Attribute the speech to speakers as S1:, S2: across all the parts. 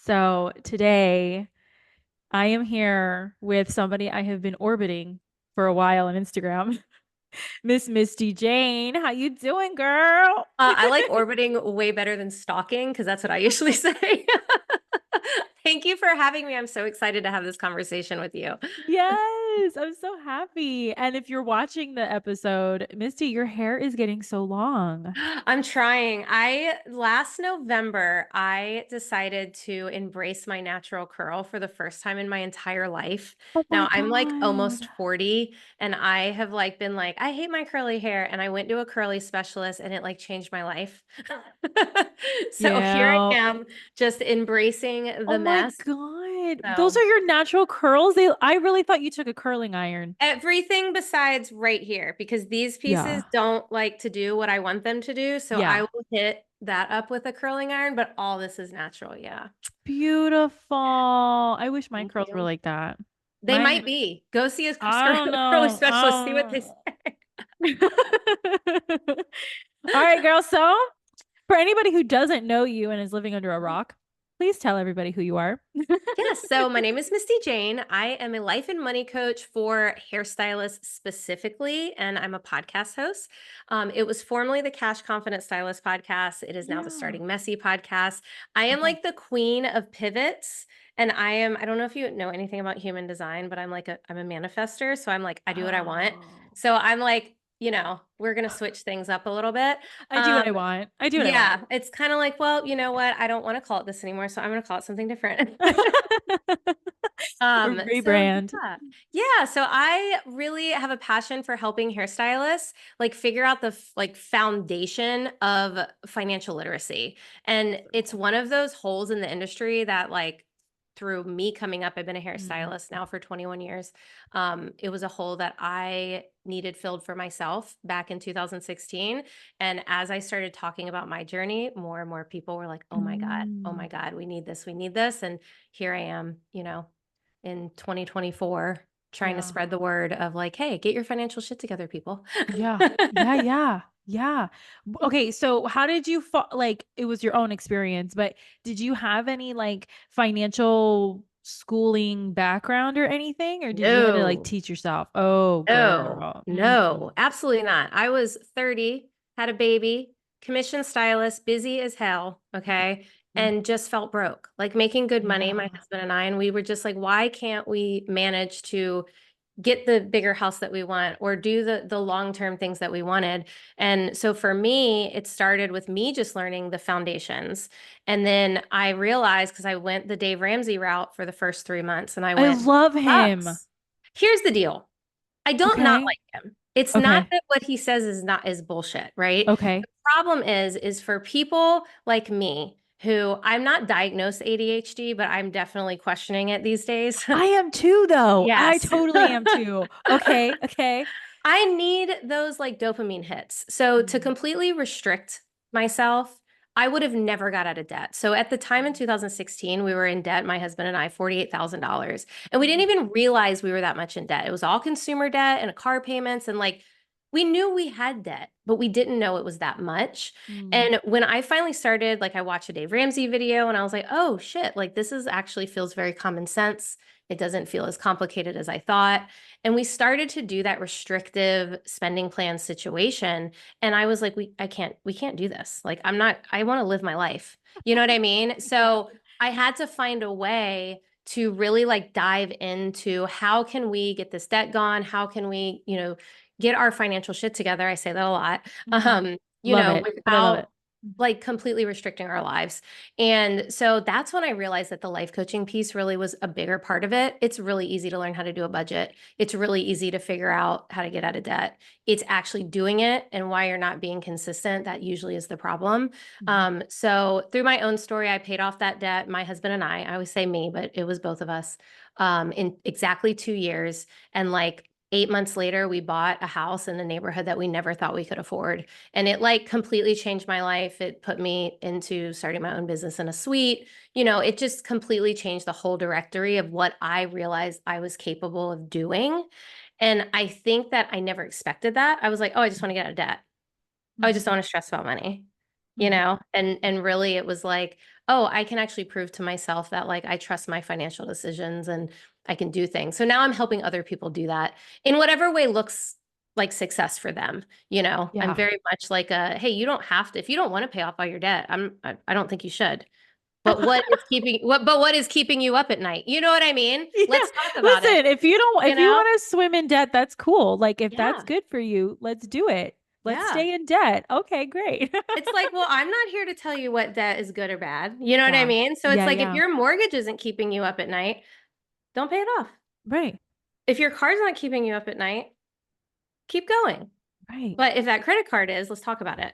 S1: So today I am here with somebody I have been orbiting for a while on Instagram. Miss Misty Jane. How you doing, girl?
S2: I like orbiting way better than stalking because that's what I usually say. Thank you for having me. I'm so excited to have this conversation with you.
S1: Yes, I'm so happy. And if you're watching the episode, Misty, your hair is getting so long.
S2: I'm trying. I last November, I decided to embrace my natural curl for the first time in my entire life.
S1: Oh my
S2: Now I'm like
S1: God.
S2: almost 40 and I have like been like, I hate my curly hair. And I went to a curly specialist and it like changed my life. So here I
S1: Yeah.
S2: am just embracing
S1: Oh
S2: the
S1: my
S2: mess.
S1: God. Those
S2: So
S1: are your natural curls. I really thought you took a curling iron.
S2: everything besides right here, because these pieces
S1: Yeah.
S2: don't like to do what I want them to do. So I
S1: Yeah.
S2: will hit that up with a curling iron, but all this is natural. Yeah.
S1: Beautiful. I wish my
S2: Thank
S1: curls were
S2: you.
S1: like that.
S2: They
S1: Mine,
S2: might be. Go see a
S1: I don't
S2: curly
S1: know.
S2: specialist, see what they say.
S1: All right, girl. So, for anybody who doesn't know you and is living under a rock, please tell everybody who you are.
S2: Yes, so my name is Misty Jane. I am a life and money coach for hairstylists specifically, and I'm a podcast host. It was formerly the Cash Confident Stylist podcast. It is now the
S1: Yeah.
S2: Starting Messy podcast. I am
S1: Okay.
S2: like the queen of pivots. And I don't know if you know anything about human design, but I'm a manifester. So I'm like, I do what I want.
S1: Oh.
S2: So I'm like, we're going to switch things up a little bit.
S1: I do what I
S2: Um,
S1: want. I do what I want.
S2: yeah, it's kind of like, well, you know what? I don't want to call it this anymore. So I'm going to call it something different. So
S1: Rebrand.
S2: yeah. Yeah, so I really have a passion for helping hairstylists like figure out the like foundation of financial literacy. And it's one of those holes in the industry that like through me coming up, I've been a
S1: Mm.
S2: hairstylist now for 21 years. It was a hole that I needed filled for myself back in 2016. And as I started talking about my journey, more and more people were like, oh
S1: Mm.
S2: my God, we need this. And here I am, in 2024 trying to
S1: Yeah.
S2: spread the word of like, hey, get your financial shit together, people.
S1: Yeah. Yeah. Yeah. Yeah. Okay. So how did you like it was your own experience, but did you have any like financial schooling background or anything? Or did you had to like
S2: No,
S1: teach yourself? Oh,
S2: no,
S1: girl.
S2: no, absolutely not. I was 30, had a baby, commission stylist, busy as hell. Okay.
S1: Mhm.
S2: And just felt broke, like making good money, my
S1: Yeah.
S2: husband and I. And we were just like, why can't we manage to get the bigger house that we want or do the long-term things that we wanted. And so for me, it started with me just learning the foundations. And then I realized because I went the Dave Ramsey route for the first 3 months and I
S1: I
S2: went,
S1: love him.
S2: bucks. Here's the deal. I don't not
S1: Okay.
S2: like him. It's not
S1: Okay.
S2: that what he says is bullshit, right?
S1: Okay.
S2: The problem is for people like me who I'm not diagnosed ADHD, but I'm definitely questioning it these days.
S1: I am too, though. I
S2: Yes.
S1: totally am too. Okay. Okay.
S2: I need those like dopamine hits. So to
S1: Mhm.
S2: completely restrict myself, I would have never got out of debt. So at the time in 2016, we were in debt, my husband and I, $48,000. And we didn't
S1: Mhm.
S2: even realize we were that much in debt. It was all consumer debt and car payments. And like we knew we had debt, but we didn't know it was that much.
S1: Mm.
S2: And when I finally started, like I watched a Dave Ramsey video and I was like, oh shit, like this is actually feels very common sense. It doesn't feel as complicated as I thought. And we started to do that restrictive spending plan situation. And I was like, we can't do this. Like, I want to live my life. You know what I mean?
S1: Yeah.
S2: So I had to find a way to really like dive into how can we get this debt gone? How can we, get our financial shit together? I say that a lot.
S1: Mhm. Love it. But I love it.
S2: Without like completely restricting our lives. And so that's when I realized that the life coaching piece really was a bigger part of it. It's really easy to learn how to do a budget. It's really easy to figure out how to get out of debt. It's actually doing it and why you're not being consistent. That usually is the problem.
S1: Mhm.
S2: So through my own story, I paid off that debt. My husband and I always say me, but it was both of us, in exactly 2 years. And like 8 months later, we bought a house in a neighborhood that we never thought we could afford. And it like completely changed my life. It put me into starting my own business in a suite. It just completely changed the whole directory of what I realized I was capable of doing. And I think that I never expected that. I was like, oh, I just want to get out of debt. Oh, I just don't
S1: Mhm.
S2: want to stress about money. you
S1: Mhm.
S2: know, and really it was like, oh, I can actually prove to myself that like I trust my financial decisions and I can do things. So now I'm helping other people do that in whatever way looks like success for them. You know, I'm
S1: Yeah.
S2: very much like a, hey, you don't have to, if you don't want to pay off all your debt, I don't think you should. But what is keeping you up at night? You know what I mean?
S1: Yeah.
S2: Let's talk about it,
S1: Listen, if you don't,
S2: you
S1: if you
S2: know?
S1: want to swim in debt, that's cool. Like, if that's
S2: Yeah.
S1: good for you, let's do it. Let's
S2: Yeah.
S1: stay in debt. Okay, great.
S2: It's like, well, I'm not here to tell you what debt is good or bad. You know what I
S1: Yeah.
S2: mean? So it's
S1: Yeah.
S2: like if
S1: Yeah.
S2: your mortgage isn't keeping you up at night, don't pay it off.
S1: Right.
S2: If your car's not keeping you up at night, keep going.
S1: Right.
S2: But if that credit card is, let's talk about it.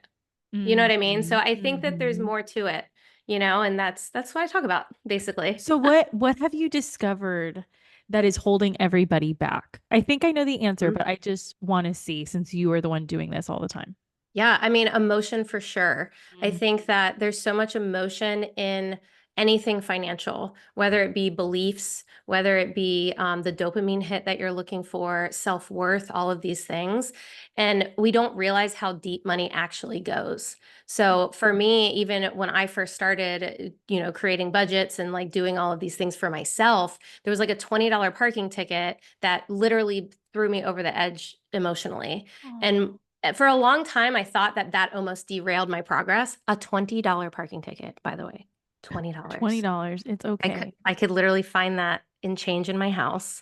S2: You know what I mean? So
S1: Mhm.
S2: I think that there's
S1: Mhm.
S2: more to it, you know, and that's what I talk about basically.
S1: So what have you discovered that is holding everybody back? I think I know the answer, but I just want to see since you are the one doing this all the time.
S2: Yeah, I mean, emotion for sure. I
S1: Mm.
S2: think that there's so much emotion in anything financial, whether it be beliefs, whether it be the dopamine hit that you're looking for, self-worth, all of these things. And we don't realize how deep money actually goes. So for me, even when I first started, you know, creating budgets and like doing all of these things for myself, there was like a $20 parking ticket that literally threw me over the edge emotionally.
S1: Oh,
S2: And for a long time, I thought that that almost derailed my progress. A $20 parking ticket, by the way, $20.
S1: $20. It's okay.
S2: I could literally find that in change in my house.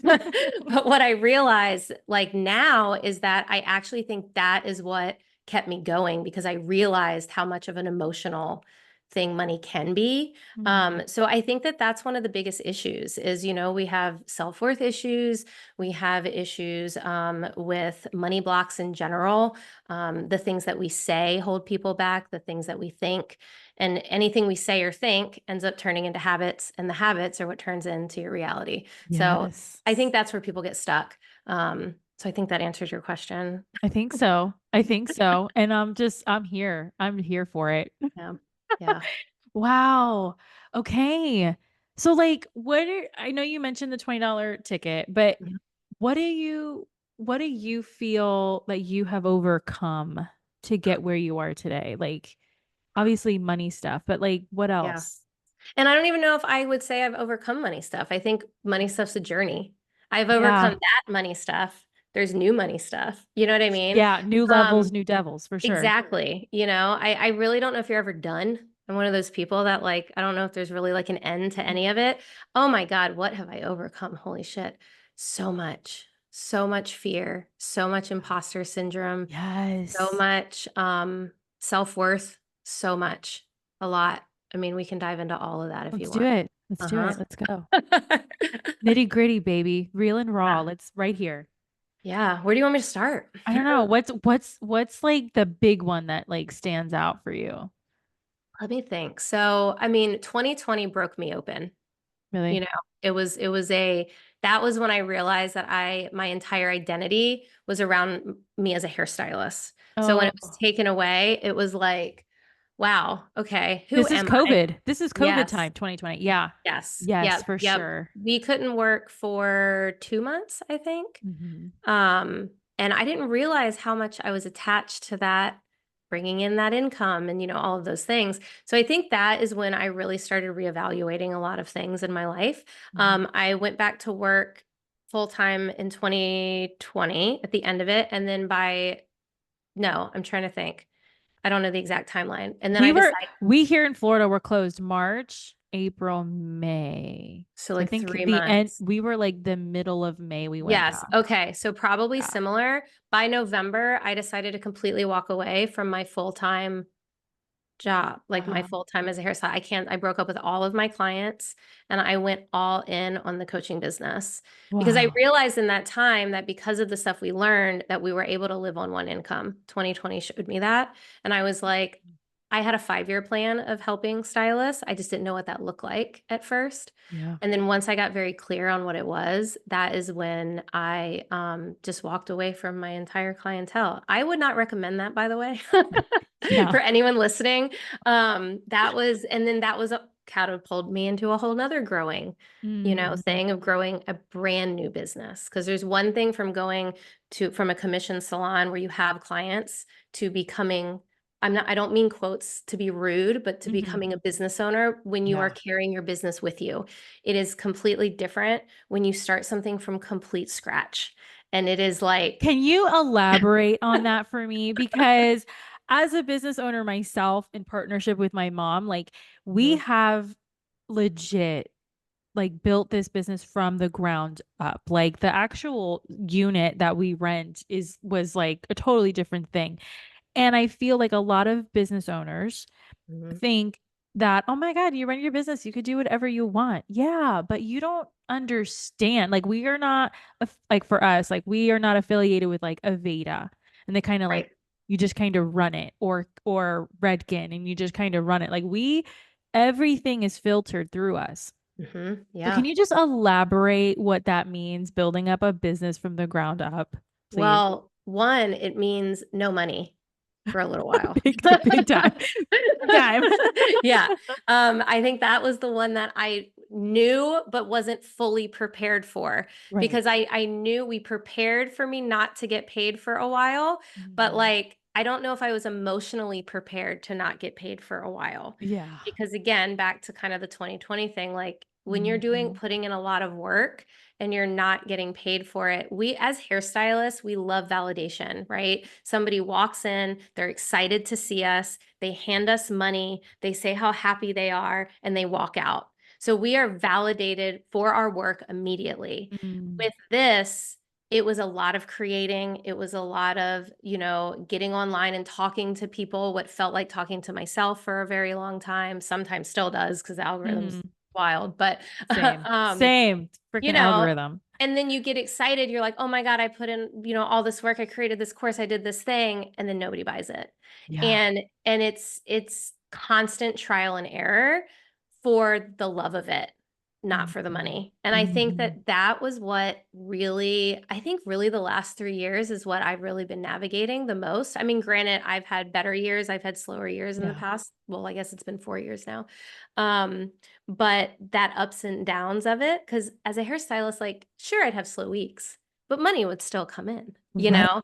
S2: But what I realized like now is that I actually think that is what kept me going because I realized how much of an emotional thing money can be.
S1: Mhm.
S2: So I think that that's one of the biggest issues is, you know, we have self-worth issues, we have issues with money blocks in general, the things that we say hold people back, the things that we think. And anything we say or think ends up turning into habits, and the habits are what turns into your reality. So
S1: Yes.
S2: I think that's where people get stuck. So I think that answers your question.
S1: I think so. I think so. And I'm here. I'm here for it.
S2: Yeah. Yeah.
S1: Wow. Okay. So like I know you mentioned the $20 ticket, but
S2: Mhm.
S1: what do you what do you feel that you have overcome to get where you are today? Like obviously money stuff, but like what
S2: Yeah.
S1: else?
S2: And I don't even know if I would say I've overcome money stuff. I think money stuff's a journey. I've overcome
S1: Yeah.
S2: that money stuff. There's new money stuff. You know what I mean?
S1: Yeah, new levels,
S2: Um,
S1: new devils for sure.
S2: exactly. You know, I really don't know if you're ever done. I'm one of those people that like, I don't know if there's really like an end to
S1: Mhm.
S2: any of it. Oh my God, what have I overcome? Holy shit. So much fear, so much imposter syndrome, so
S1: Yes.
S2: much self-worth, so much, a lot. I mean, we can dive into all of that if you
S1: Let's do
S2: want.
S1: it. Let's do
S2: Uh-huh.
S1: it. Let's go. Nitty gritty, baby. Real and raw.
S2: Yeah.
S1: Let's right here.
S2: Yeah. Where do you want me to start?
S1: I don't know. What's like the big one that like stands out for you?
S2: Let me think. So, I mean, 2020 broke me open. You
S1: Really?
S2: know, it was a that was when I realized that my entire identity was around me as a hairstylist. So when it was
S1: Oh,
S2: taken away, it was like, wow, okay, who
S1: this is
S2: am I?
S1: COVID. This is COVID
S2: Yes.
S1: time, 2020. Yeah.
S2: Yes.
S1: Yes,
S2: Yep.
S1: for
S2: Yep.
S1: sure.
S2: We couldn't work for 2 months, I think.
S1: Mhm.
S2: Um, and I didn't realize how much I was attached to that, bringing in that income and, you know, all of those things. So I think that is when I really started reevaluating a lot of things in my life.
S1: Mhm.
S2: I went back to work full time in 2020 at the end of it. And then no, I'm trying to think. I don't know the exact timeline. And then I decided,
S1: We here in Florida were closed March, April, May.
S2: so
S1: So I
S2: like
S1: think
S2: 3 months.
S1: we were like the middle of May we went
S2: Yes.
S1: back.
S2: Okay. So probably
S1: Yeah.
S2: similar. By November, I decided to completely walk away from my full-time job, like my
S1: Wow.
S2: full time as a hairstylist. I broke up with all of my clients and I went all in on the coaching business because I
S1: Wow.
S2: realized in that time that because of the stuff we learned that we were able to live on one income. 2020 showed me that. And I was like, I had a 5-year plan of helping stylists. I just didn't know what that looked like at first.
S1: Yeah.
S2: And then once I got very clear on what it was, that is when I just walked away from my entire clientele. I would not recommend that, by the way,
S1: Yeah.
S2: for anyone listening. And then that was catapulted me into a whole nother growing, you know,
S1: Mm.
S2: thing of growing a brand new business. Because there's one thing from going from a commission salon where you have clients to becoming I don't mean quotes to be rude, but to
S1: Mhm.
S2: becoming a business owner when you are
S1: Yeah.
S2: carrying your business with you. It is completely different when you start something from complete scratch. And it is like,
S1: Can you elaborate on that for me? Because as a business owner myself in partnership with my mom, like we
S2: Mhm,
S1: have legit like built this business from the ground up. Like the actual unit that we rent is was like a totally different thing. And I feel like a lot of business owners
S2: mhm,
S1: think that, oh my God, you run your business, you could do whatever you want. Yeah, but you don't understand. Like, we are not, like, for us, like, we are not affiliated with like Aveda. And they kind of like,
S2: right.
S1: you just kind of run it, or Redkin, and you just kind of run it. Like, everything is filtered through us. So, can
S2: Yeah.
S1: you just elaborate what that means, building up a business from the ground up, please?
S2: Well, one, it means no money for a little while.
S1: Big time. Big time.
S2: Yeah. I think that was the one that I knew but wasn't fully prepared for
S1: Right.
S2: because I knew we prepared for me not to get paid for a while, but
S1: Mhm.
S2: like I don't know if I was emotionally prepared to not get paid for a while.
S1: Yeah.
S2: Because again, back to kind of the 2020 thing, like when you're
S1: Mhm.
S2: putting in a lot of work and you're not getting paid for it. We, as hairstylists, we love validation, right? Somebody walks in, they're excited to see us, they hand us money, they say how happy they are, and they walk out. So we are validated for our work immediately.
S1: Mm.
S2: With this, it was a lot of creating. It was a lot of, getting online and talking to people, what felt like talking to myself for a very long time, sometimes still does because the algorithm's
S1: Mhm.
S2: wild. But
S1: Same.
S2: um,
S1: Same.
S2: you
S1: Freaking
S2: know,
S1: algorithm.
S2: and then you get excited. You're like, oh my God, I put in, all this work. I created this course, I did this thing, and then nobody buys it.
S1: Yeah.
S2: And it's constant trial and error for the love of it, not for the
S1: Mhm.
S2: money. And I think
S1: Mhm.
S2: that that was what really, I think really the last 3 years is what I've really been navigating the most. I mean, granted, I've had better years, I've had slower years in the
S1: Yeah.
S2: past. Well, I guess it's been 4 years now. Um, but that ups and downs of it, because as a hairstylist, like, sure, I'd have slow weeks, but money would still come in, you
S1: Right.
S2: know?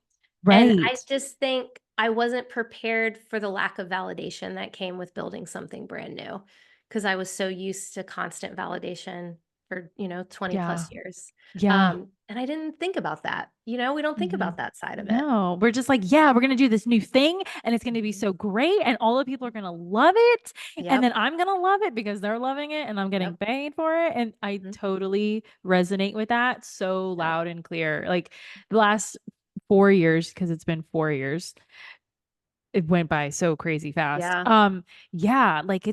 S2: And I
S1: Right.
S2: just think I wasn't prepared for the lack of validation that came with building something brand new, because I was so used to constant validation for, 20
S1: Yeah.
S2: plus years.
S1: Yeah.
S2: And I didn't think about that. We don't think
S1: Mhm.
S2: about that side of it.
S1: No, we're just like, yeah, we're gonna do this new thing and it's gonna be
S2: Mhm.
S1: so great and all the people are gonna love it. And then
S2: Yep.
S1: I'm gonna love it because they're loving it and I'm getting
S2: Yep.
S1: paid for it. And I
S2: Mhm.
S1: totally resonate with that so
S2: Yep.
S1: loud and clear. Like the last 4 years, because it's been 4 years, it went by so crazy fast.
S2: Yeah.
S1: Yeah, like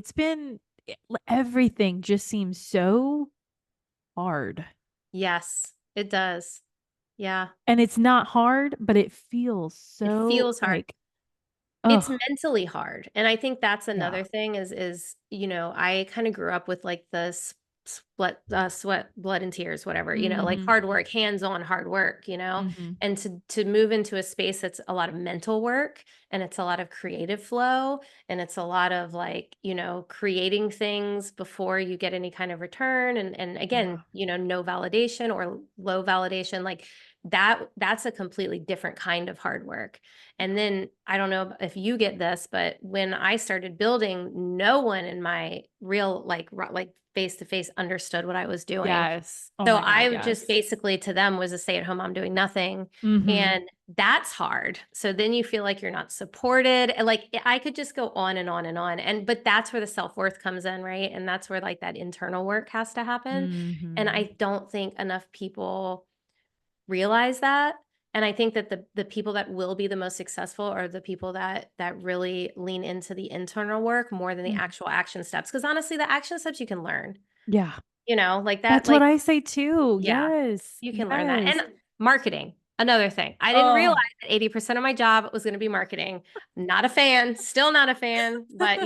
S1: everything just seems so hard.
S2: Yes, it does. Yeah.
S1: And it's not hard, but it feels
S2: It
S1: so
S2: feels hard.
S1: like,
S2: It's
S1: oh,
S2: mentally hard, and I think that's
S1: yeah.
S2: another thing is, I kinda grew up with, like, the sweat, blood, and tears, whatever, like,
S1: Mhm.
S2: hard work, hands-on hard work,
S1: Mhm.
S2: and to move into a space that's a lot of mental work, and it's a lot of creative flow, and it's a lot of, like, creating things before you get any kind of return, and again,
S1: Yeah.
S2: no validation or low validation, like, that's a completely different kind of hard work. And
S1: Yeah.
S2: then I don't know if you get this, but when I started building, no one in my real like face to face understood what I was doing.
S1: Yes. Oh
S2: So
S1: my God,
S2: I just
S1: yes.
S2: basically to them was a stay-at-home mom doing nothing.
S1: Mhm.
S2: And that's hard. So then you feel like you're not supported. And like I could just go on and on and on. And but that's where the self-worth comes in, right? And that's where like that internal work has to happen. And
S1: Mhm.
S2: I don't think enough people realize that, and I think that the people that will be the most successful are the people that really lean into the internal work more than the
S1: Mhm.
S2: actual action steps. Because honestly, the action steps you can learn,
S1: Yeah.
S2: like that,
S1: That's what
S2: like
S1: I say too.
S2: yeah,
S1: Yes.
S2: you can learn that.
S1: Yes.
S2: And marketing, another thing. I didn't realize
S1: Oh.
S2: that 80% of my job was gonna be marketing. Not a fan, still not a fan, but,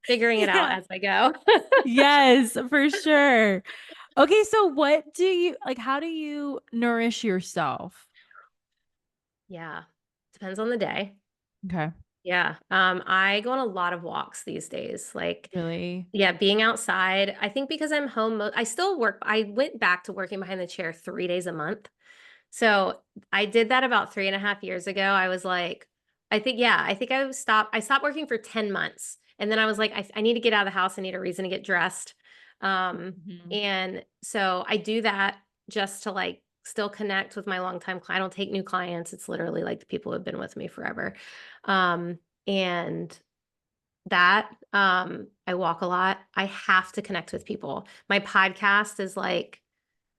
S2: figuring it out
S1: Yeah.
S2: as I go.
S1: Yes, for sure. Okay, so what do you like, how do you nourish yourself?
S2: Yeah, depends on the day.
S1: Okay.
S2: Yeah, I go on a lot of walks these days, like
S1: Really?
S2: yeah, being outside. I think because I'm home, I still work. I went back to working behind the chair 3 days a month. So I did that about 3.5 years ago. I was like, I think I stopped working for 10 months. And then I was like, I need to get out of the house. I need a reason to get dressed.
S1: Mhm.
S2: And so I do that just to like still connect with my longtime client. I don't take new clients. It's literally like the people who have been with me forever. And that I walk a lot. I have to connect with people. My podcast is like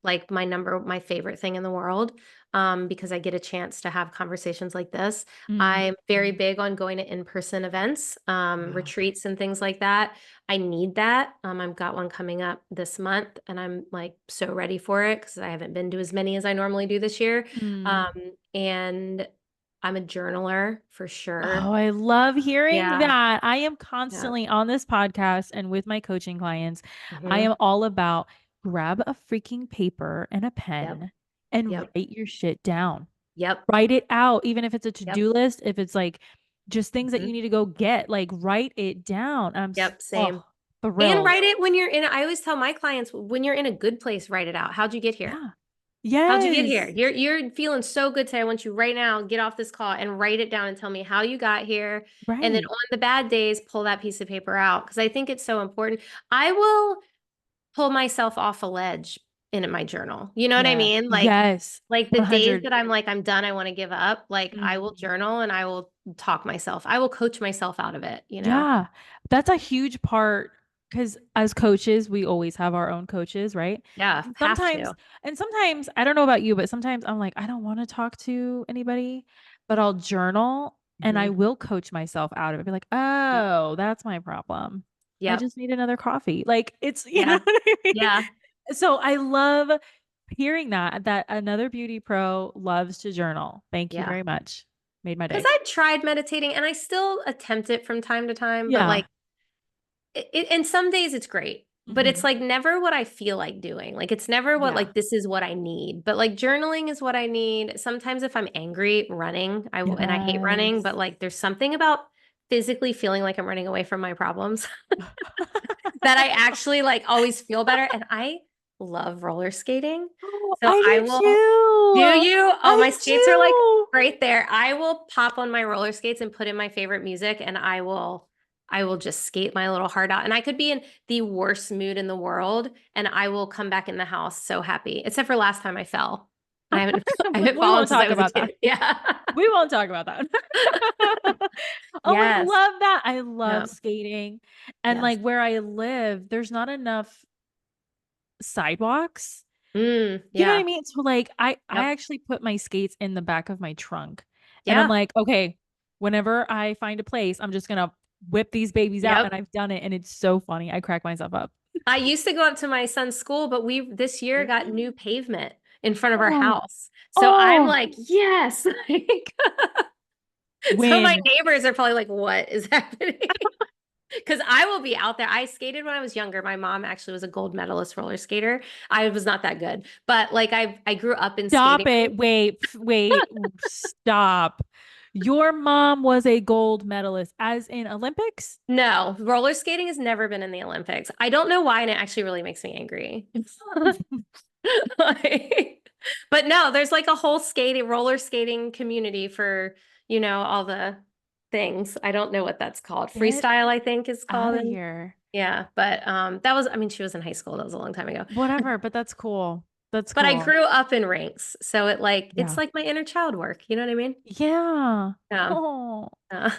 S2: my favorite thing in the world, because I get a chance to have conversations like this.
S1: Mm.
S2: I'm very big on going to in-person events,
S1: Yeah.
S2: retreats and things like that. I need that. I've got one coming up this month and I'm like so ready for it because I haven't been to as many as I normally do this year.
S1: Mm.
S2: Um, and I'm a journaler for sure.
S1: Oh, I love hearing
S2: Yeah.
S1: that. I am
S2: Yep.
S1: constantly on this podcast and with my coaching clients. I
S2: Hmm.
S1: am all about grab a freaking paper and a
S2: Yep.
S1: pen and
S2: Yep.
S1: write your shit down.
S2: Yep.
S1: Write it out, even if it's a
S2: Yep.
S1: to-do list, if it's like just things that
S2: Hmm.
S1: you need to go get, like write it down.
S2: Yep.
S1: Oh,
S2: Same. And
S1: thrilled.
S2: write it when you're in, I always tell my clients when you're in a good place, write it out. How'd you get here?
S1: Yeah.
S2: How'd you get here?
S1: Yes.
S2: You're feeling so good today. I want you right now, get off this call and write it down and tell me how you got here. And then
S1: Right.
S2: on the bad days, pull that piece of paper out because I think it's so important. I will pull myself off a ledge in my journal. You know what I
S1: Yeah.
S2: mean?
S1: Yes.
S2: Like the days
S1: 100.
S2: that I'm like, I'm done, I want to give up, like I will
S1: Mhm.
S2: journal and I will talk myself. I will coach myself out of it, you know?
S1: Yeah, that's a huge part because as coaches, we always have our own coaches, right?
S2: Yeah,
S1: And
S2: have
S1: sometimes,
S2: to.
S1: and sometimes, I don't know about you, but sometimes I'm like, I don't want to talk to anybody, but I'll journal and I
S2: Hmm.
S1: will coach myself out of it. Be like,
S2: Yep.
S1: oh, that's my problem. I
S2: Yep.
S1: just need another coffee. Like it's, you know
S2: Yeah.
S1: what I mean?
S2: Yeah.
S1: So I love hearing that another beauty pro loves to journal. Thank you
S2: Yeah.
S1: very much. Made my
S2: Because
S1: day.
S2: I tried meditating and I still attempt it from time to time, but
S1: Yeah.
S2: like and some days it's great, but it's
S1: Hmm.
S2: like never what I feel like doing. Like it's never what
S1: Yeah.
S2: like this is what I need. But like journaling is what I need. Sometimes if I'm angry, running, I will, and I hate running, but
S1: Yes.
S2: like there's something about physically feeling like I'm running away from my problems that I actually like always feel better. And I love roller skating.
S1: Oh,
S2: So
S1: I
S2: I
S1: do
S2: will, do
S1: too.
S2: you? Oh,
S1: I
S2: my skates are like
S1: do.
S2: right there. I will pop on my roller skates and put in my favorite music and I will just skate my little heart out. And I could be in the worst mood in the world and I will come back in the house so happy. Except for last time I fell. I haven't I haven't
S1: We
S2: fallen
S1: won't
S2: since I
S1: talk
S2: was a
S1: about that.
S2: kid. Yeah.
S1: We won't talk about that. Oh, I
S2: Yes.
S1: love that. I
S2: Yeah.
S1: love skating. And
S2: Yes.
S1: like where I live, there's not enough sidewalks. You know what I
S2: Yeah.
S1: mean? So like I
S2: Yep.
S1: actually put my skates in the back of my trunk. And I'm
S2: Yeah.
S1: like, okay, whenever I find a place, I'm just gonna whip these babies out. And
S2: Yep.
S1: I've done it. And it's so funny. I crack myself up.
S2: I used to go up to my son's school, but we this year got new pavement in front of our
S1: Oh,
S2: house. So I'm
S1: oh,
S2: like, yes. Like, so my
S1: win.
S2: neighbors are probably like, what is happening? Because I will be out there. I skated when I was younger. My mom actually was a gold medalist roller skater. I was not that good, but like I grew up in
S1: Stop
S2: skating.
S1: it. Wait, stop. Your mom was a gold medalist, as in Olympics?
S2: No, roller skating has never been in the Olympics. I don't know why, and it actually really makes me angry. Like, but no, there's like a whole skating, roller skating community for, all the things. I don't know what that's called.
S1: Get
S2: Freestyle, I think is
S1: out
S2: called.
S1: of
S2: And
S1: here.
S2: yeah, but that was, I mean, she was in high school. That was a long time ago.
S1: Whatever, but that's cool. That's
S2: But I
S1: cool.
S2: grew up in rinks, so it's
S1: Yeah.
S2: like my inner child work. You know what I mean?
S1: Yeah.
S2: Yeah.
S1: Oh.
S2: Uh,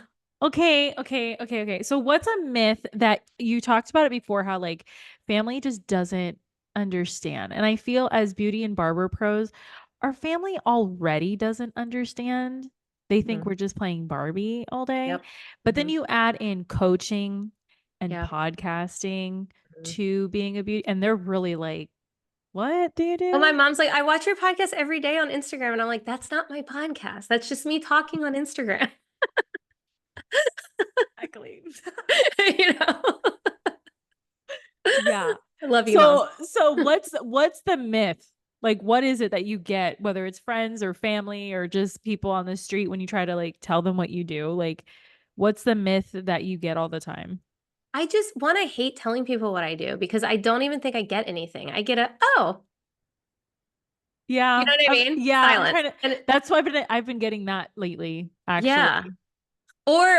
S1: Okay. So what's a myth that you talked about it before, how like family just doesn't understand? And I feel as beauty and barber pros, our family already doesn't understand. They think
S2: mhm.
S1: we're just playing Barbie all day.
S2: Yep.
S1: But then
S2: Hmm.
S1: you add in coaching and
S2: Yeah.
S1: podcasting
S2: Mhm.
S1: to being a beauty, and they're really like, what do you
S2: Oh, my
S1: do?
S2: mom's like, I watch your podcast every day on Instagram. And I'm like, that's not my podcast. That's just me talking on Instagram.
S1: Exactly.
S2: You know?
S1: Yeah.
S2: I love you, mom.
S1: So what's the myth? Like what is it that you get, whether it's friends or family or just people on the street when you try to like tell them what you do? Like what's the myth that you get all the time?
S2: I just one, I hate telling people what I do because I don't even think I get anything. I get oh, you
S1: Yeah.
S2: know what I mean?
S1: Yeah, I'm
S2: Silence.
S1: trying to
S2: And
S1: that's why I've been getting that lately,
S2: yeah.
S1: actually.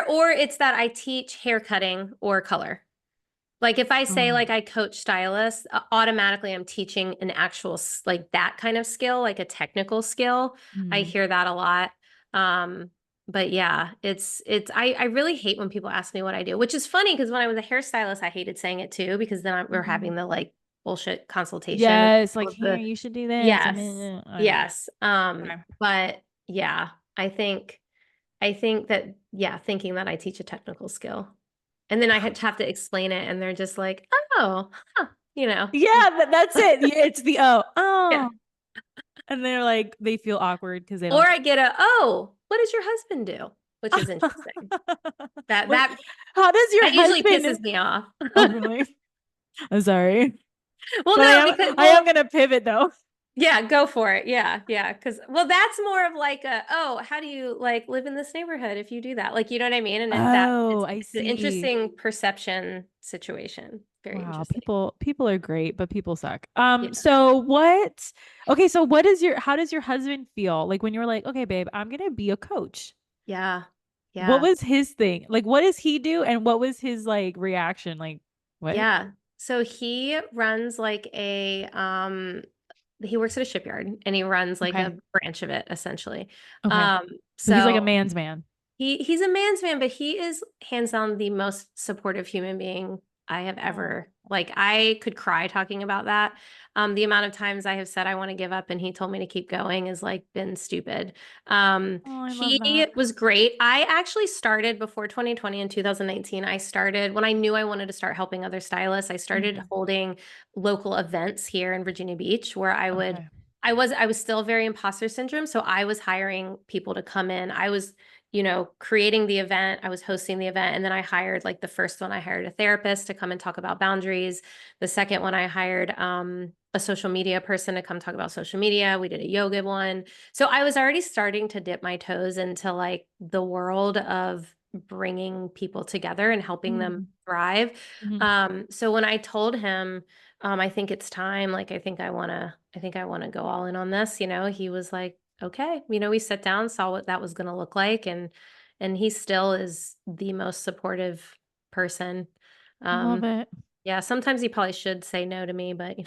S2: Or it's that I teach hair cutting or color. Like if I say
S1: Oh.
S2: like I coach stylists, automatically I'm teaching an actual like that kind of skill, like a technical skill. I
S1: Mm.
S2: hear that a lot. Um, but yeah, I really hate when people ask me what I do, which is funny because when I was a hairstylist, I hated saying it too because then we're
S1: Mhm.
S2: having the like bullshit consultation and
S1: Yes, like
S2: all of
S1: here,
S2: the
S1: you should do this. And
S2: yes,
S1: then, I know.
S2: yes.
S1: Okay.
S2: But yeah, I think that yeah, thinking that I teach a technical skill. And then I had to have to explain it, and they're just like, "Oh, huh," you know.
S1: Yeah, that's it. Yeah, it's the oh,
S2: Yeah.
S1: oh. And they're like, they feel awkward because they
S2: Or
S1: don't
S2: I get a, "Oh, what does your husband do?" Which is interesting. That
S1: What,
S2: that
S1: how does your
S2: that usually
S1: husband?
S2: pisses me off.
S1: Oh, really? I'm sorry.
S2: Well,
S1: But
S2: no, because
S1: I am gonna pivot though.
S2: yeah, go for it. Yeah, yeah. Because well, that's more of like a, oh, how do you like live in this neighborhood if you do that? Like, you know what I mean? And
S1: Oh, I
S2: it's an
S1: see.
S2: interesting perception situation. Very
S1: Wow,
S2: interesting.
S1: people are great, but people suck.
S2: Yeah,
S1: So what? Okay, so what is your how does your husband feel? Like when you're like, okay, babe, I'm gonna be a coach.
S2: yeah,
S1: What
S2: yeah.
S1: was his thing? Like, what does he do, and what was his like reaction? Like, what?
S2: Yeah. So he runs like he works at a shipyard and he runs like
S1: Okay,
S2: a branch of it essentially.
S1: okay.
S2: Um,
S1: So he's like a
S2: so
S1: man's man.
S2: he's a man's man, but he is hands down the most supportive human being I have
S1: Oh,
S2: ever like I could cry talking about that. The amount of times I have said I want to give up and he told me to keep going has like been stupid.
S1: oh, I love
S2: He
S1: that.
S2: was great. I actually started before 2020 and 2019. I started when I knew I wanted to start helping other stylists. I started
S1: Mhm.
S2: holding local events here in Virginia Beach where
S1: Okay.
S2: I was still very imposter syndrome. So I was hiring people to come in. I was creating the event, I was hosting the event, and then I hired like the first one, I hired a therapist to come and talk about boundaries. The second one, I hired a social media person to come talk about social media. We did a yoga one. So I was already starting to dip my toes into like the world of bringing people together and helping them
S1: Mhm.
S2: thrive.
S1: Mhm.
S2: So when I told him, I think it's time, like I think I want to go all in on this, he was like, okay. We sat down, saw what that was going to look like, and he still is the most supportive person.
S1: I love
S2: Um,
S1: it.
S2: yeah, sometimes he probably should say no to me, but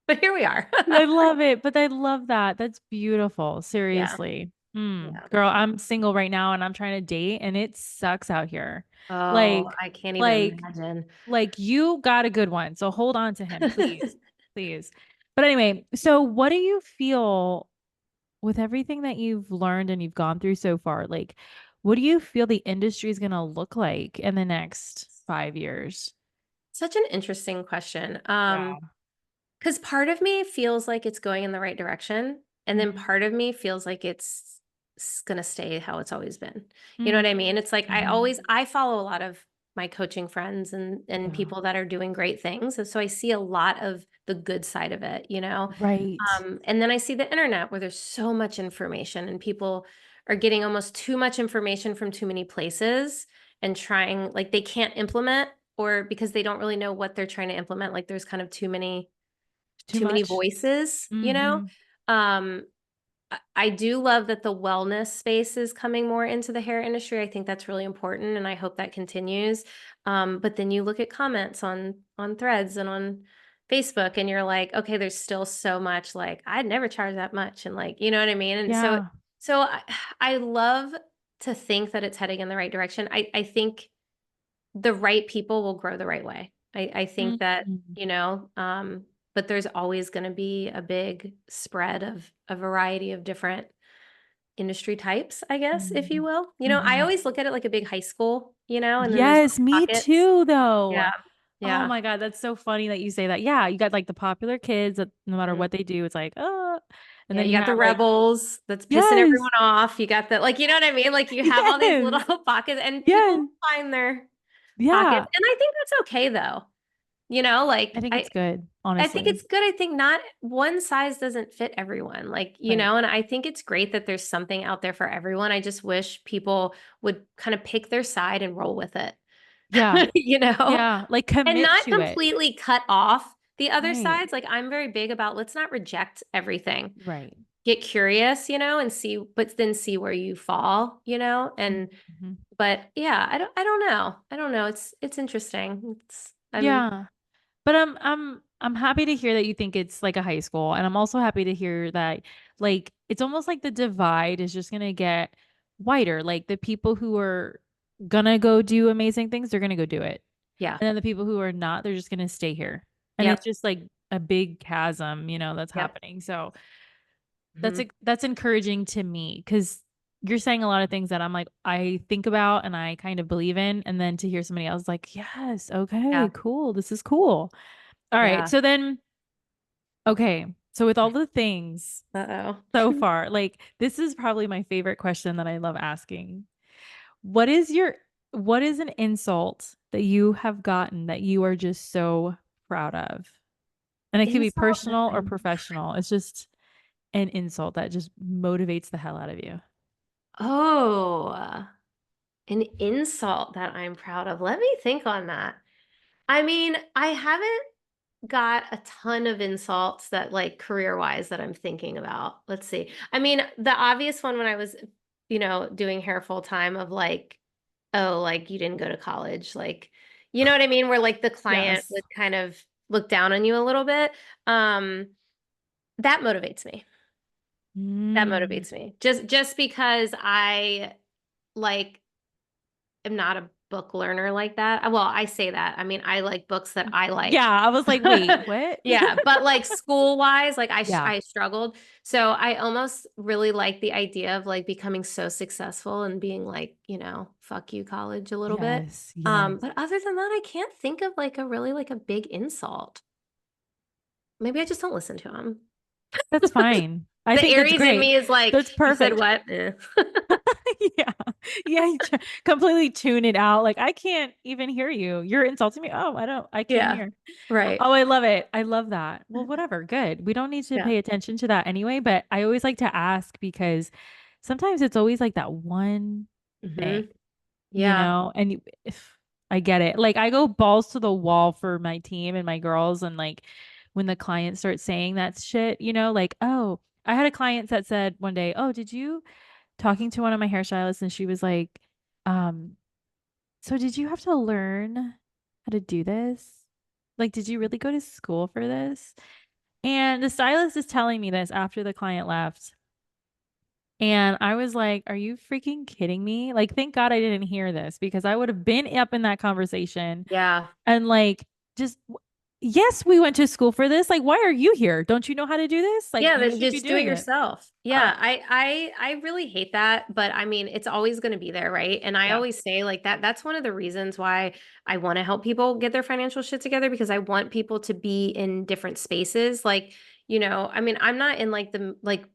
S2: but here we are.
S1: I love it, but I love that. That's beautiful.
S2: Yeah,
S1: Seriously.
S2: yeah.
S1: Girl, I'm single right now and I'm trying to date and it sucks out here.
S2: Oh,
S1: Like,
S2: I can't even
S1: like,
S2: imagine.
S1: like you got a good one. So hold on to him, please. Please. But anyway, so what do you feel with everything that you've learned and you've gone through so far? Like, what do you feel the industry is going to look like in the next 5 years?
S2: Such an interesting question.
S1: Yeah.
S2: Because part of me feels like it's going in the right direction, and then
S1: Mhm.
S2: part of me feels like it's gonna stay how it's always been. You know
S1: Mm.
S2: what I mean? It's like
S1: Mhm.
S2: I follow a lot of my coaching friends and
S1: Yeah.
S2: people that are doing great things, and so I see a lot of the good side of it.
S1: Right.
S2: And then I see the internet where there's so much information and people are getting almost too much information from too many places and trying like they can't implement or because they don't really know what they're trying to implement. Like there's kind of
S1: Too
S2: too many
S1: much?
S2: voices.
S1: Mhm.
S2: Um, I do love that the wellness space is coming more into the hair industry. I think that's really important, and I hope that continues. But then you look at comments on threads and on Facebook, and you're like, okay, there's still so much. Like, I'd never charge that much, and like, you know what I mean. And so,
S1: Yeah.
S2: so I love to think that it's heading in the right direction. I think the right people will grow the right way. I think that,
S1: Mhm.
S2: but there's always going to be a big spread of a variety of different industry types, I guess, if you
S1: Mhm.
S2: will. I
S1: Mhm.
S2: always look at it like a big high school, and then there's
S1: Yes,
S2: little
S1: me
S2: pockets.
S1: too,
S2: Yeah.
S1: though. Oh
S2: Yeah.
S1: my God, that's so funny that you say that. Yeah, you got like the popular kids that no matter
S2: Mhm.
S1: what they do, it's like, and
S2: Yeah,
S1: then
S2: you
S1: you
S2: got the
S1: have like,
S2: rebels that's pissing
S1: yes,
S2: everyone off. You got the like, you know what I mean? Like you have all these little
S1: yes,
S2: pockets and people
S1: yes,
S2: find their pockets.
S1: yeah.
S2: And I think that's okay though.
S1: I
S2: Like
S1: think it's good,
S2: I think
S1: honestly.
S2: it's good. I think not one size doesn't fit everyone. Like,
S1: Right.
S2: and I think it's great that there's something out there for everyone. I just wish people would kind of pick their side and roll with it,
S1: Yeah.
S2: you know,
S1: Yeah. Like
S2: and
S1: commit
S2: not
S1: to it.
S2: completely cut off the other
S1: Right.
S2: sides. Like, I'm very big about let's not reject everything.
S1: Right.
S2: get curious, and see, but then see where you fall, and,
S1: Mhm.
S2: but yeah, I don't know. I don't know. It's interesting.
S1: Yeah. But I'm happy to hear that you think it's like a high school. And I'm also happy to hear that like it's almost like the divide is just gonna get wider. Like the people who are gonna go do amazing things, they're gonna go do it.
S2: Yeah.
S1: And then the people who are not, they're just gonna stay here. And it's
S2: Yep.
S1: just like a big chasm, that's
S2: Yep.
S1: happening. So
S2: Hmm.
S1: that's encouraging to me because you're saying a lot of things that I'm like, I think about and I kind of believe in. And then to hear somebody else like, yes, okay,
S2: Yeah.
S1: cool. This is cool. All right.
S2: Yeah.
S1: So then, okay. So with all the things so
S2: Uh-oh.
S1: far, like this is probably my favorite question that I love asking. What is your what is an insult that you have gotten that you are just so proud of? And it could be
S2: Insult that
S1: personal or
S2: I'm
S1: professional. It's just an insult that just motivates the hell out of you.
S2: Oh, an insult that I'm proud of. Let me think on that. I mean, I haven't got a ton of insults that like career-wise that I'm thinking about. Let's see. I mean, the obvious one when I was, doing hair full time of like, oh, like you didn't go to college, like, you know what I mean? Where like the client
S1: Yes.
S2: would kind of look down on you a little bit. Um, that motivates me. That
S1: Mm.
S2: motivates me. Just because I like am not a book learner like that. Well, I say that. I mean, I like books that I
S1: Yeah,
S2: like.
S1: I was like, wait, what?
S2: Yeah, but like school wise, like
S1: Yeah.
S2: I struggled. So I almost really like the idea of like becoming so successful and being like, fuck you college a little bit.
S1: Yes, yes.
S2: But other than that, I can't think of like a really like a big insult. Maybe I just don't listen to them.
S1: That's fine. I
S2: The
S1: think that's
S2: Aries in
S1: great.
S2: me is like,
S1: That's
S2: you said
S1: perfect.
S2: what? Eh.
S1: Yeah. Yeah, completely tune it out. Like I can't even hear you. You're insulting me. Oh, I can't
S2: Yeah,
S1: hear.
S2: right.
S1: Oh, I love it. I love that. Well, whatever. Good. We don't need to
S2: Yeah.
S1: pay attention to that anyway, but I always like to ask because sometimes it's always like that one thing,
S2: Hmm. Yeah.
S1: and if I get it. Like I go balls to the wall for my team and my girls and like when the client starts saying that shit, like, oh, I had a client that said one day, "Oh, did you talking to one of my hairstylists and she was like, um, so did you have to learn how to do this? Like, did you really go to school for this?" And the stylist is telling me this after the client left. And I was like, are you freaking kidding me? Like, thank God I didn't hear this because I would have been up in that conversation
S2: Yeah.
S1: and like, just, yes, we went to school for this. Like, why are you here? Don't you know how to do this? Like,
S2: Yeah,
S1: you
S2: then
S1: should be
S2: just do it
S1: doing it.
S2: yourself.
S1: Oh,
S2: Yeah, I really hate that, but I mean, it's always going to be there, right? And I
S1: yeah.
S2: always say like that's one of the reasons why I want to help people get their financial shit together because I want people to be in different spaces. Like, I mean, I'm not in like the like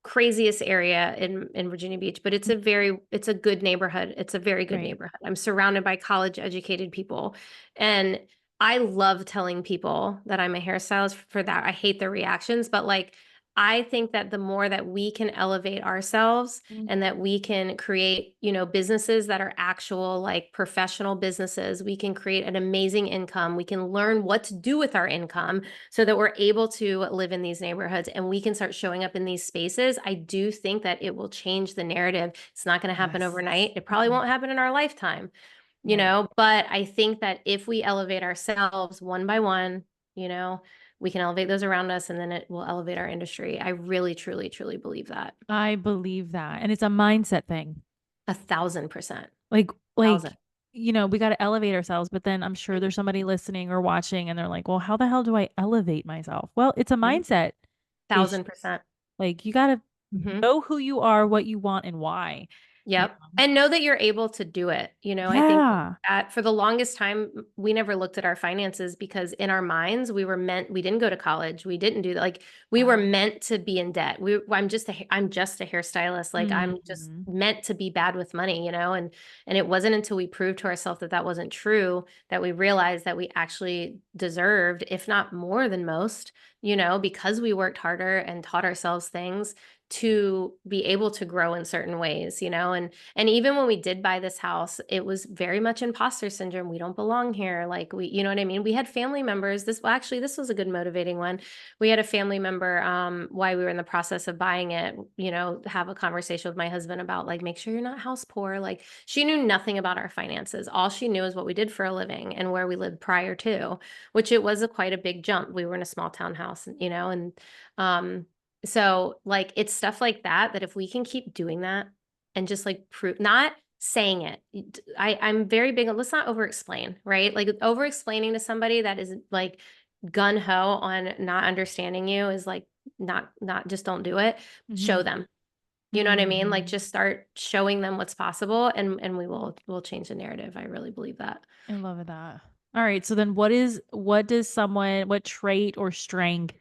S2: craziest area in Virginia Beach, but it's a good neighborhood. It's a very good
S1: Right.
S2: neighborhood. I'm surrounded by college educated people. And I love telling people that I'm a hairstylist for that. I hate their reactions, but like I think that the more that we can elevate ourselves
S1: Mm.
S2: and that we can create, businesses that are actual like professional businesses, we can create an amazing income. We can learn what to do with our income so that we're able to live in these neighborhoods and we can start showing up in these spaces. I do think that it will change the narrative. It's not going to happen
S1: Yes.
S2: overnight. It probably won't happen in our lifetime,
S1: Right.
S2: but I think that if we elevate ourselves one by one, you know, we can elevate those around us and then it will elevate our industry. I really, truly, truly believe that.
S1: I believe that. And it's a mindset thing.
S2: 1,000%.
S1: Like,
S2: Thousand.
S1: like, we got to elevate ourselves, but then I'm sure there's somebody listening or watching and they're like, well, how the hell do I elevate myself? Well, it's a
S2: Mhm.
S1: mindset issue.
S2: 1,000%.
S1: Like, you got to
S2: Mhm.
S1: know who you are, what you want, and why. You
S2: Yep.
S1: know?
S2: And know that you're able to do it. I think
S1: Yeah.
S2: that for the longest time, we never looked at our finances because in our minds, we didn't go to college. We didn't do that. Like we were
S1: Uh,
S2: meant to be in debt. I'm just a hairstylist. Like I'm just
S1: mhm.
S2: meant to be bad with money, and it wasn't until we proved to ourselves that that wasn't true that we realized that we actually deserved, if not more than most, because we worked harder and taught ourselves things to be able to grow in certain ways, and even when we did buy this house, it was very much imposter syndrome. We don't belong here. Like you know what I mean? We had family members. Actually, this was a good motivating one. We had a family member, while we were in the process of buying it, have a conversation with my husband about like, make sure you're not house poor. Like she knew nothing about our finances. All she knew is what we did for a living and where we lived prior to, which it was quite a big jump. We were in a small town house, and, so like it's stuff like that if we can keep doing that and just like prove, not saying it. I'm very big on, let's not over explain, right? Like over explaining to somebody that is like gun ho on not understanding you is like not just don't do it.
S1: Mhm.
S2: Show them. You know what I mean? Like
S1: Mhm.
S2: just start showing them what's possible, and we'll change the narrative. I really believe that.
S1: I love that. All right. So then what trait or strength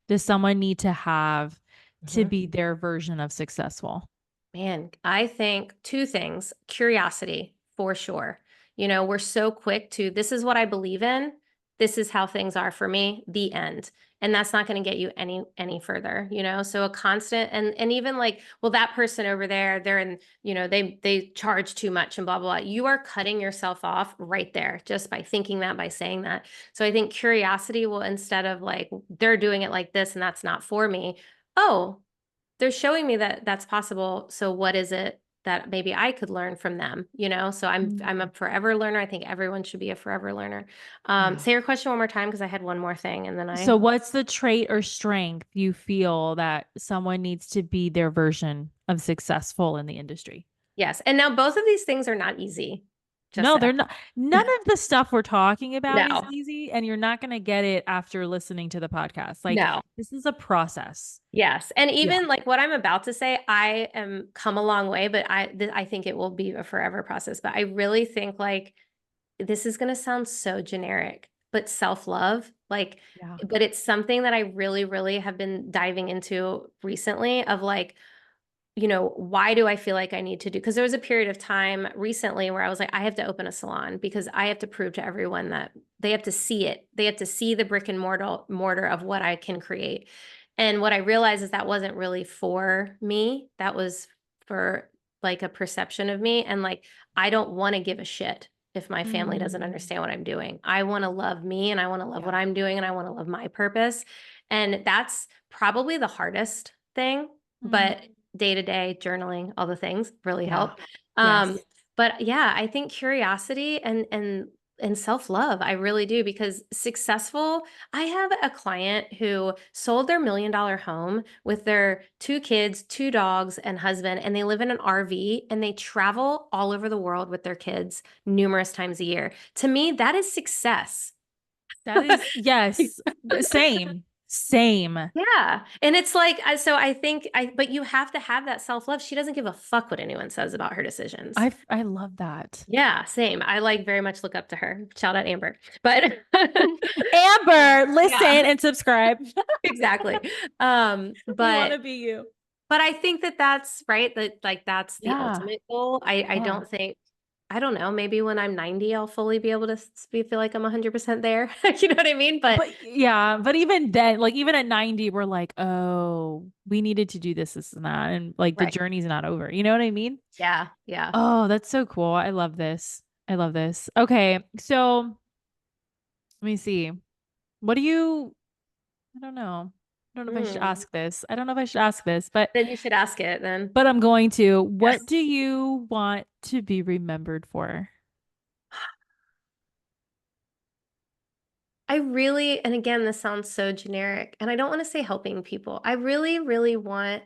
S1: does someone need to have to
S2: Mhm.
S1: be their version of successful?
S2: Man, I think two things. Curiosity, for sure. We're so quick to, this is what I believe in. This is how things are for me, the end. And that's not going to get you any further. So a constant, and even like, well, that person over there, they're in, they charge too much and blah, blah, blah. You are cutting yourself off right there just by thinking that, by saying that. So I think curiosity will, instead of like, they're doing it like this and that's not for me. Oh, they're showing me that that's possible. So what is it that maybe I could learn from them? So I'm a
S1: Mm.
S2: forever learner. I think everyone should be a forever learner.
S1: Yeah.
S2: Say your question one more time because I had one more thing and then
S1: So
S2: I
S1: what's the trait or strength you feel that someone needs to be their version of successful in the industry?
S2: yes. And now both of these things are not easy. Just
S1: No,
S2: so
S1: they're not. None of the stuff we're talking about is
S2: no,
S1: easy, and you're not going to get it after listening to the podcast. Like,
S2: no.
S1: this is a process.
S2: Yes. And
S1: Yeah.
S2: even like what I'm about to say, I am come a long way, but I think it will be a forever process. But I really think like this is going to sound so generic, but self-love, like,
S1: Yeah.
S2: but it's something that I really, really have been diving into recently of like, why do I feel like I need to do? Because there was a period of time recently where I was like, I have to open a salon because I have to prove to everyone that they have to see it. They have to see the brick and mortar of what I can create. And what I realized is that wasn't really for me. That was for like a perception of me. And like, I don't want to give a shit if my family doesn't
S1: Mm,
S2: understand what I'm doing. I want to love me and I want to love
S1: yeah.
S2: what I'm doing and I want to love my purpose. And that's probably the hardest thing.
S1: Mm,
S2: But day to day journaling, all the things really
S1: yeah.
S2: help.
S1: Yes.
S2: But yeah, I think curiosity and self-love, I really do, because successful, I have a client who sold their $1 million home with their 2 kids, 2 dogs, and husband, and they live in an RV and they travel all over the world with their kids numerous times a year. To me, that is success.
S1: That is, yes. Same. Same.
S2: Yeah. And it's like, so I think but you have to have that self-love. She doesn't give a fuck what anyone says about her decisions.
S1: I love that.
S2: Yeah, same. I like very much look up to her. Shout out Amber. But
S1: Amber, listen
S2: yeah,
S1: and subscribe.
S2: exactly.
S1: We want
S2: But
S1: to be you.
S2: I think that that's right. That like that's the
S1: Yeah.
S2: ultimate goal. I
S1: Yeah.
S2: don't think, I don't know, maybe when I'm 90, I'll fully be able to feel like I'm 100% there. You know what I mean? But
S1: But yeah, but even then, like even at 90, we're like, oh, we needed to do this and that. And like the
S2: right.
S1: journey's not over. You know what I mean?
S2: Yeah, yeah.
S1: Oh, that's so cool. I love this. I love this. Okay. So let me see. What do you, I don't know. I don't know if I should
S2: Hmm.
S1: ask this. I don't know if I should ask this, but
S2: Then you should ask it then.
S1: I'm going to. What
S2: Yes.
S1: do you want to be remembered for?
S2: I really, and again, this sounds so generic, and I don't want to say helping people. I really, really want,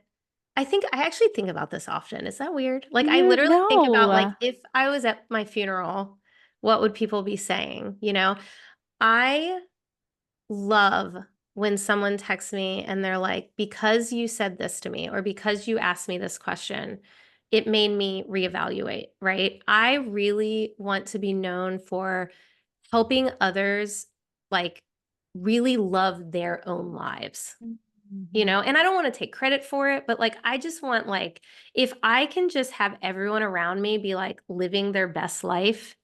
S2: I think I actually think about this often. Is that weird? Like I
S1: You
S2: literally think about like
S1: know.
S2: if I was at my funeral, what would people be saying? I love when someone texts me and they're like, because you said this to me or because you asked me this question, it made me reevaluate, right? I really want to be known for helping others like really love their own lives.
S1: Mhm.
S2: And I don't want to take credit for it, but like I just want like if I can just have everyone around me be like living their best life,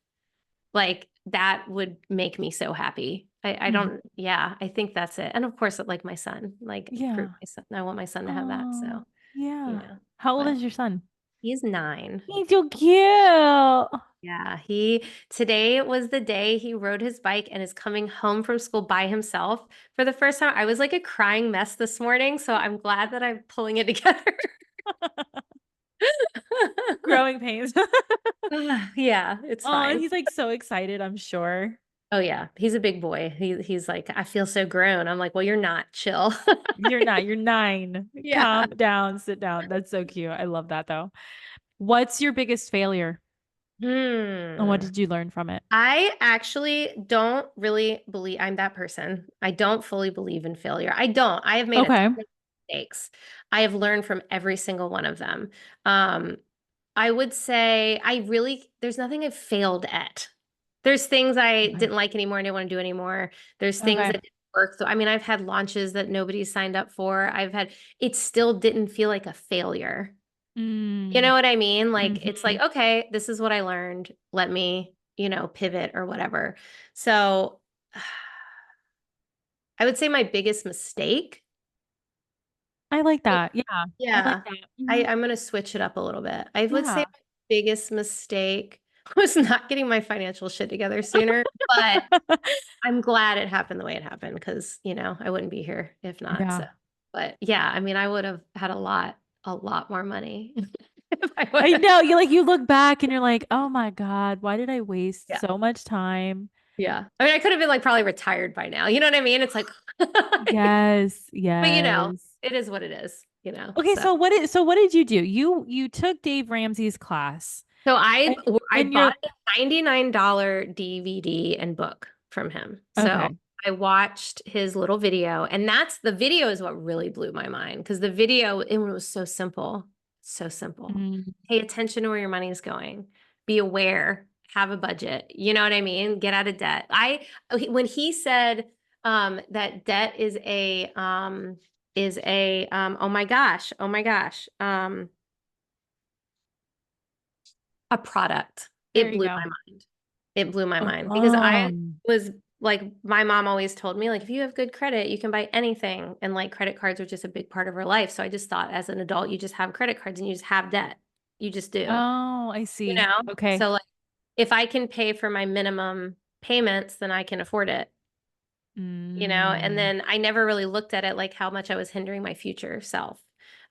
S2: Like that would make me so happy. I
S1: Mhm.
S2: don't, yeah, I think that's it. And of course, like my son, like for
S1: Yeah.
S2: my son, I want my son to have that. So,
S1: Oh, yeah. How old
S2: but
S1: is your son?
S2: he's 9.
S1: He's so cute.
S2: Yeah, today was the day he rode his bike and is coming home from school by himself for the first time. I was like a crying mess this morning, so I'm glad that I'm pulling it together.
S1: Growing pains.
S2: Yeah, it's
S1: Oh, and
S2: fine.
S1: he's like so excited, I'm sure.
S2: Oh yeah, he's a big boy. He's like, I feel so grown. I'm like, well, you're not. Chill.
S1: You're not, you're 9.
S2: Yeah.
S1: Calm down, sit down. That's so cute. I love that though. What's your biggest failure? And what
S2: Hmm.
S1: did you learn from it?
S2: I actually don't really believe I'm that person. I don't fully believe in failure. I don't. I have made a ton
S1: Okay.
S2: of mistakes. I have learned from every single one of them. Um, I would say there's nothing I've failed at. There's things I
S1: Okay.
S2: didn't like anymore and didn't want to do anymore. There's things
S1: Okay.
S2: that didn't work. So, I mean, I've had launches that nobody signed up for. It still didn't feel like a failure. You
S1: Mm.
S2: know what I mean? Like, it's
S1: Hmm.
S2: like, okay, this is what I learned. Let me, pivot or whatever. So I would say my biggest mistake.
S1: I like
S2: I-
S1: that. Yeah. I like
S2: Yeah,
S1: that. Hmm.
S2: I'm going to switch it up a little bit. I would say
S1: Yeah.
S2: my biggest mistake was not getting my financial shit together sooner, but I'm glad it happened the way it happened because, I wouldn't be here if not. So,
S1: Yeah.
S2: but yeah, I mean, I would have had a lot more money if I would
S1: I
S2: have.
S1: know. You look back and you're like, oh my God, why did I waste
S2: Yeah.
S1: so much time?
S2: Yeah. I mean, I could have been like probably retired by now. You know what I mean? It's like,
S1: Yes.
S2: but
S1: Yes.
S2: it is what it is,
S1: Okay,
S2: so.
S1: so what did you do? You took Dave Ramsey's class.
S2: So
S1: And,
S2: I
S1: and you're
S2: bought a $99 DVD and book from him. So
S1: okay.
S2: I watched his little video, and the video is what really blew my mind because the video, it was so simple. So simple.
S1: Mm,
S2: Pay attention to where your money is going. Be aware, have a budget. You know what I mean? Get out of debt. When he said that debt oh my gosh, a product.
S1: there
S2: It
S1: you
S2: blew
S1: go.
S2: my mind. It blew my mind because I
S1: Oh,
S2: was like, my mom always told me, like, if you have good credit, you can buy anything. And like credit cards are just a big part of her life. So I just thought as an adult, you just have credit cards and you just have debt. You just do,
S1: oh, I
S2: you
S1: see.
S2: know?
S1: Okay.
S2: So like if I can pay for my minimum payments, then I can afford it. And
S1: Mm,
S2: then I never really looked at it like how much I was hindering my future self.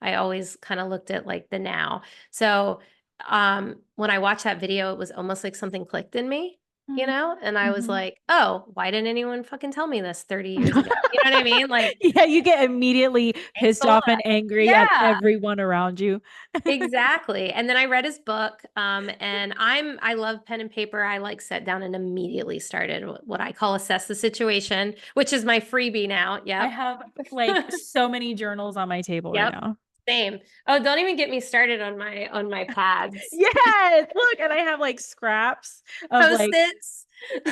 S2: I always kind of looked at like the now. So when I watched that video, it was almost like something clicked in me,
S1: mm,
S2: and I was
S1: mhm.
S2: like, oh, why didn't anyone fucking tell me this 30 years ago? You know what I mean? Like,
S1: Yeah, you get immediately
S2: thanks
S1: pissed
S2: a lot.
S1: off and angry at
S2: Yeah.
S1: everyone around you.
S2: Exactly. And then I read his book, and I love pen and paper. I like sat down and immediately started what I call assess the situation, which is my freebie now.
S1: I
S2: Yep.
S1: have like so many journals on my table right
S2: Yep.
S1: now.
S2: Same. Oh, don't even get me started on my pads.
S1: Yes, look, and I have like scraps of like,
S2: Post-its.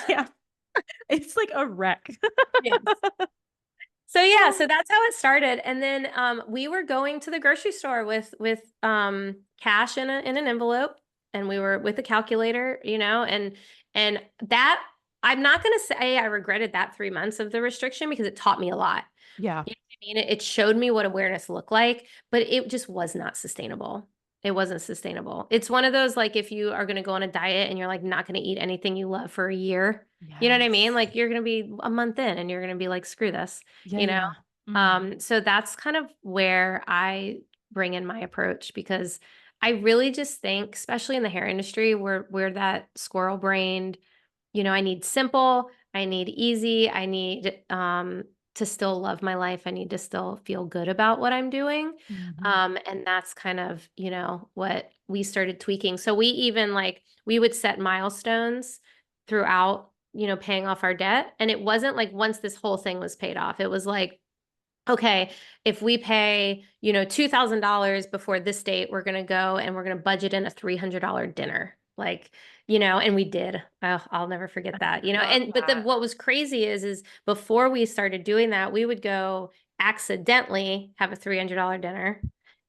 S1: yeah, it's like a wreck.
S2: Yes. So yeah, so that's how it started. And then we were going to the grocery store with cash in an envelope, and we were with a calculator, and that I'm not gonna say I regretted that 3 months of the restriction because it taught me a lot.
S1: Yeah.
S2: You know what I mean? It showed me what awareness looked like, but it just was not sustainable. It wasn't sustainable. It's one of those, like, if you are going to go on a diet and you're like not going to eat anything you love for a year, you know what I mean?
S1: Yes.
S2: Like you're going to be a month in and you're going to be like, screw this,
S1: Yeah,
S2: you know?
S1: yeah. Mm.
S2: So that's kind of where I bring in my approach because I really just think, especially in the hair industry, we're that squirrel brained, I need simple, I need easy, I need to still love my life. I need to still feel good about what I'm doing.
S1: Mhm.
S2: And that's kind of, what we started tweaking. So we would set milestones throughout, paying off our debt. And it wasn't like once this whole thing was paid off, it was like, okay, if we pay, $2,000 before this date, we're going to go and we're going to budget in a $300 dinner. Like, and we did. Oh, I'll never forget that,
S1: Love
S2: but
S1: that.
S2: what was crazy is before we started doing that, we would go accidentally have a $300 dinner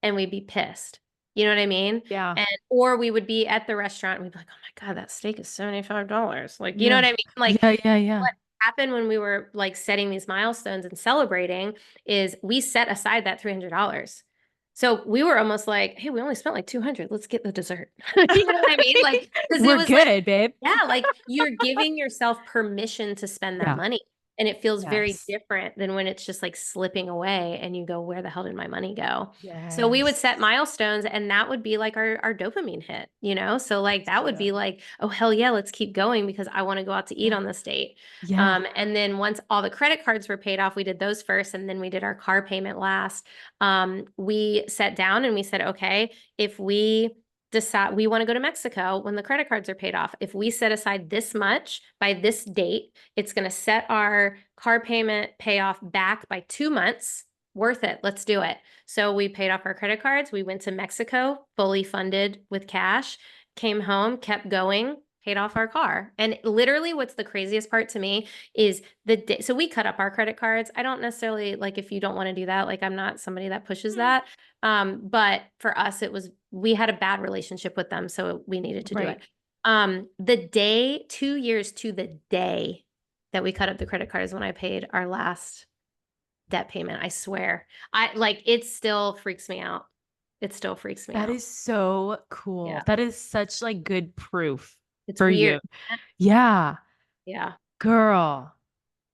S2: and we'd be pissed. You know what I mean?
S1: Yeah.
S2: And, or we would be at the restaurant and we'd be like, oh my God, that steak is $75. Like, you know
S1: Yeah.
S2: what I mean? Like,
S1: Yeah. Yeah. Yeah.
S2: what happened when we were like setting these milestones and celebrating is we set aside that $300. So we were almost like, hey, we only spent like 200. Let's get the dessert. You know what I mean? Like, because it
S1: We're
S2: was like,
S1: good, babe.
S2: yeah, like you're giving yourself permission to spend that
S1: Yeah.
S2: money. And it feels very
S1: Yes.
S2: different than when it's just like slipping away and you go, where the hell did my money go? So we would
S1: Yes.
S2: set milestones and that would be like our dopamine hit, you know? So like
S1: That's
S2: that would be
S1: good.
S2: like, oh, hell yeah, let's keep going because I want to go out to eat
S1: Yeah.
S2: on this date.
S1: Yeah.
S2: And then once all the credit cards were paid off, we did those first and then we did our car payment last. We sat down and we said, okay, if we decide we want to go to Mexico when the credit cards are paid off. If we set aside this much by this date, it's going to set our car payment payoff back by 2 months. Worth it. Let's do it. So we paid off our credit cards. We went to Mexico, fully funded with cash, came home, kept going, paid off our car. And literally what's the craziest part to me is the day. So we cut up our credit cards. I don't necessarily like if you don't want to do that, like I'm not somebody that pushes that. But for us, it was, we had a bad relationship with them. So we needed to do
S1: Right.
S2: it. The day, 2 years to the day that we cut up the credit cards when I paid our last debt payment, I swear. I like it still freaks me out. It still freaks me
S1: That
S2: out.
S1: is so cool.
S2: Yeah.
S1: That is such like good proof
S2: It's
S1: for
S2: weird.
S1: you. Yeah.
S2: Yeah.
S1: Girl.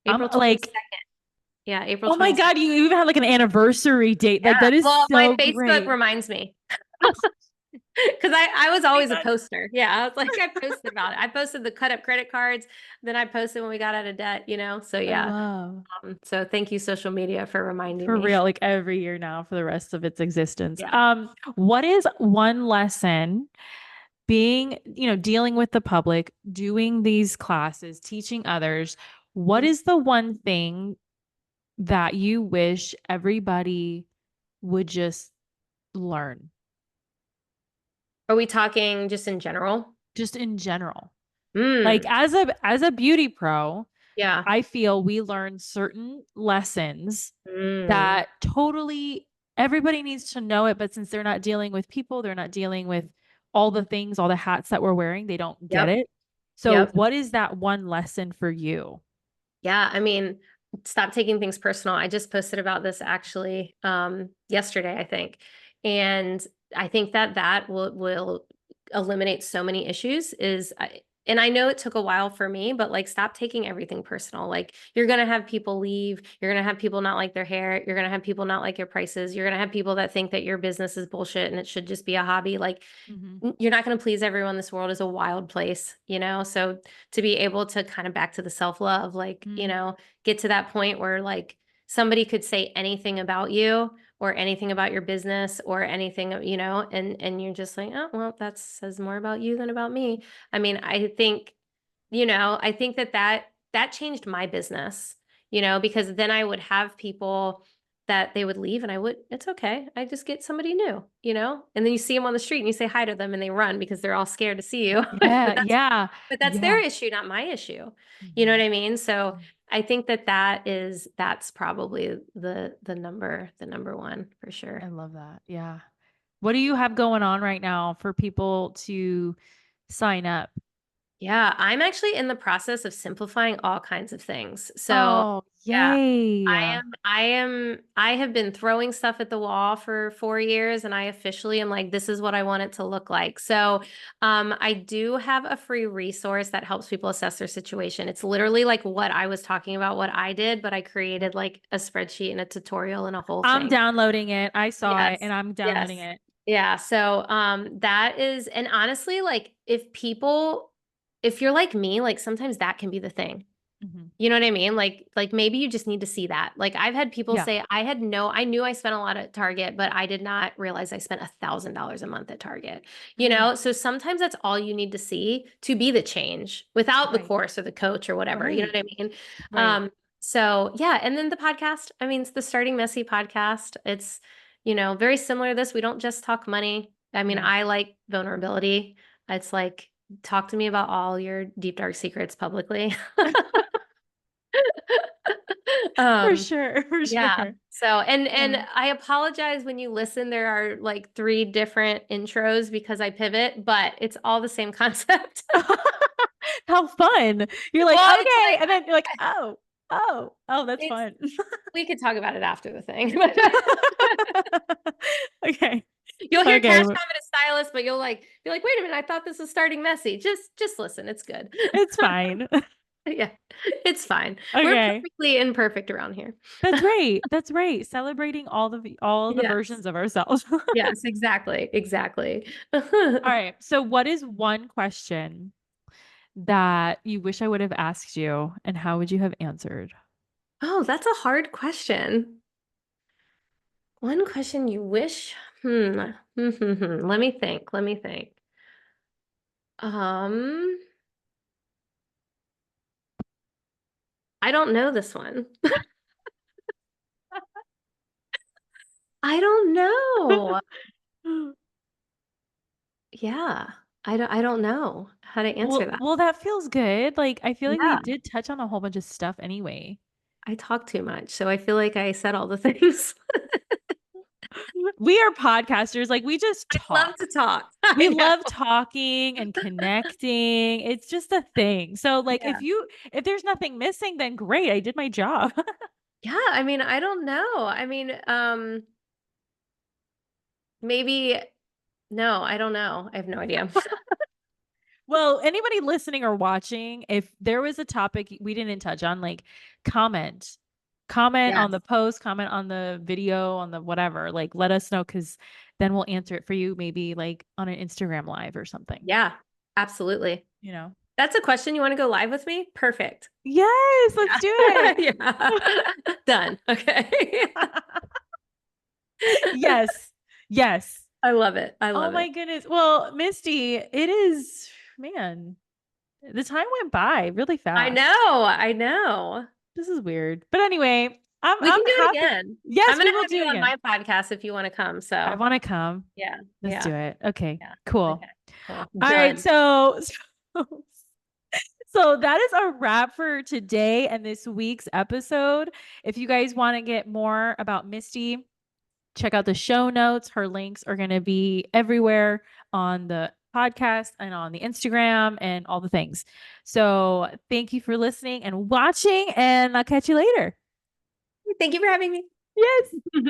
S1: I'm
S2: April
S1: like,
S2: 22nd. Yeah, April
S1: oh my
S2: 22nd.
S1: God, you even had like an anniversary date. Like
S2: Yeah.
S1: that is
S2: Well, my
S1: so
S2: Facebook
S1: great.
S2: reminds me. Because I was
S1: Oh
S2: always a
S1: my God.
S2: poster. Yeah, I was like, I posted about it. I posted the cut up credit cards. Then I posted when we got out of debt, you know? So
S1: I
S2: yeah.
S1: love.
S2: So thank you, social media, for reminding
S1: For
S2: me.
S1: real, like every year now for the rest of its existence.
S2: Yeah.
S1: What is one lesson being, dealing with the public, doing these classes, teaching others? What
S2: Mhm.
S1: is the one thing that you wish everybody would just learn,
S2: Are we talking just in general?
S1: just in general? Like
S2: Mm.
S1: as a beauty pro,
S2: Yeah.
S1: I feel we learn certain lessons
S2: Mm.
S1: that totally everybody needs to know it, but since they're not dealing with people, they're not dealing with all the things, all the hats that we're wearing, they don't get
S2: Yep.
S1: it. So,
S2: Yep.
S1: what is that one lesson for you?
S2: Yeah. I mean, stop taking things personal. I just posted about this actually yesterday, I think. And I think that that will eliminate so many issues and I know it took a while for me, but like stop taking everything personal. Like you're going to have people leave, you're going to have people not like their hair, you're going to have people not like your prices, you're going to have people that think that your business is bullshit and it should just be a hobby. Like
S1: Mm-hmm.
S2: you're not going to please everyone. This world is a wild place, you know? So to be able to kind of back to the self-love, like, you
S1: Mm-hmm.
S2: know, get to that point where like somebody could say anything about you or anything about your business or anything, you know, and you're just like, oh, well, that says more about you than about me. I mean, I think, you know, I think that changed my business, you know, because then I would have people that they would leave and it's okay. I just get somebody new, you know, and then you see them on the street and you say hi to them and they run because they're all scared to see you.
S1: Yeah, yeah,
S2: But that's their
S1: yeah.
S2: issue, not my issue. You know
S1: Mm-hmm.
S2: what I mean? So I think that's probably the number one for
S1: I
S2: sure.
S1: love that. Yeah. What do you have going on right now for people to sign up?
S2: Yeah, I'm actually in the process of simplifying all kinds of things. So
S1: Oh,
S2: yeah,
S1: yay.
S2: I have been throwing stuff at the wall for 4 years and I officially am like, this is what I want it to look like. So, I do have a free resource that helps people assess their situation. It's literally like what I was talking about, what I did, but I created like a spreadsheet and a tutorial and a whole
S1: I'm
S2: thing.
S1: downloading it. I saw it
S2: Yes.
S1: and I'm downloading
S2: Yes.
S1: it.
S2: Yeah. So, that is, and honestly, like if you're like me, like sometimes that can be the thing.
S1: Mhm.
S2: You know what I mean? Like maybe you just need to see that. Like I've had people
S1: Yeah.
S2: say I knew I spent a lot at Target, but I did not realize I spent $1,000 a month at Target. You
S1: Mm.
S2: know, so sometimes that's all you need to see to be the change without the
S1: Right.
S2: course or the coach or whatever. You know
S1: Right.
S2: what I mean?
S1: Right.
S2: So yeah, and then the podcast. I mean, it's the Starting Messy podcast. It's, you know, very similar to this. We don't just talk money. I mean,
S1: Yeah.
S2: I like vulnerability. It's like talk to me about all your deep dark secrets publicly.
S1: For
S2: Um,
S1: sure, for
S2: yeah.
S1: sure.
S2: So, and
S1: Yeah.
S2: I apologize when you listen, there are like three different intros because I pivot, but it's all the same concept.
S1: How fun. You're like,
S2: Well, it's
S1: okay.
S2: like
S1: And then you're like, oh, that's
S2: it's
S1: fun.
S2: we could talk about it after the thing.
S1: Okay.
S2: You'll hear
S1: Okay.
S2: Cash Comet a stylist, but you'll like be like, wait a minute, I thought this was starting messy. Just listen, it's good.
S1: It's fine.
S2: Yeah, it's fine. We're
S1: Okay.
S2: perfectly imperfect around here.
S1: That's right. That's right. Celebrating all the
S2: Yes.
S1: versions of ourselves.
S2: Yes, exactly. Exactly.
S1: All right. So what is one question that you wish I would have asked you and how would you have answered?
S2: Oh, that's a hard question. One question you wish. Let me think. Let me think. Um, I don't know this one. I don't know. Yeah. I don't know how to answer that.
S1: Well, that feels good. Like I feel like we
S2: Yeah.
S1: did touch on a whole bunch of stuff anyway.
S2: I talk too much, so I feel like I said all the things.
S1: We are podcasters. Like we just
S2: I love to
S1: talk.
S2: talk.
S1: We
S2: I know.
S1: love talking and connecting. It's just a thing. So like
S2: Yeah.
S1: if there's nothing missing, then great. I did my job.
S2: Yeah, I mean, I don't know. I mean, maybe no, I don't know. I have no idea.
S1: Well, anybody listening or watching, if there was a topic we didn't touch on, like comment. Comment on
S2: Yes.
S1: the post, comment on the video, on the whatever. Like let us know because then we'll answer it for you maybe like on an Instagram live or something,
S2: Yeah, absolutely.
S1: you know?
S2: That's a question. You want to go live with me? Perfect.
S1: Yes, let's do
S2: Yeah.
S1: it.
S2: Yeah. Done. Okay.
S1: Yes. Yes.
S2: I love it. I
S1: Oh
S2: love
S1: my
S2: it.
S1: goodness. Well, Misty, it is, man, the time went by really
S2: I
S1: fast.
S2: know. I know.
S1: This is weird. But anyway,
S2: We
S1: I'm
S2: can do it
S1: happy.
S2: again. I'm
S1: Yes,
S2: gonna
S1: we will
S2: have you
S1: do it
S2: on
S1: again.
S2: my podcast if you want to come.
S1: I
S2: So
S1: want to come.
S2: yeah.
S1: Let's do
S2: Yeah.
S1: it. Okay,
S2: Yeah. Okay.
S1: cool.
S2: Cool.
S1: All right,
S2: Done.
S1: so that is a wrap for today and this week's episode. If you guys want to get more about Misty, check out the show notes. Her links are going to be everywhere on the podcast and on the Instagram and all the things. So thank you for listening and watching, and I'll catch you later.
S2: Thank you for having me.
S1: Yes.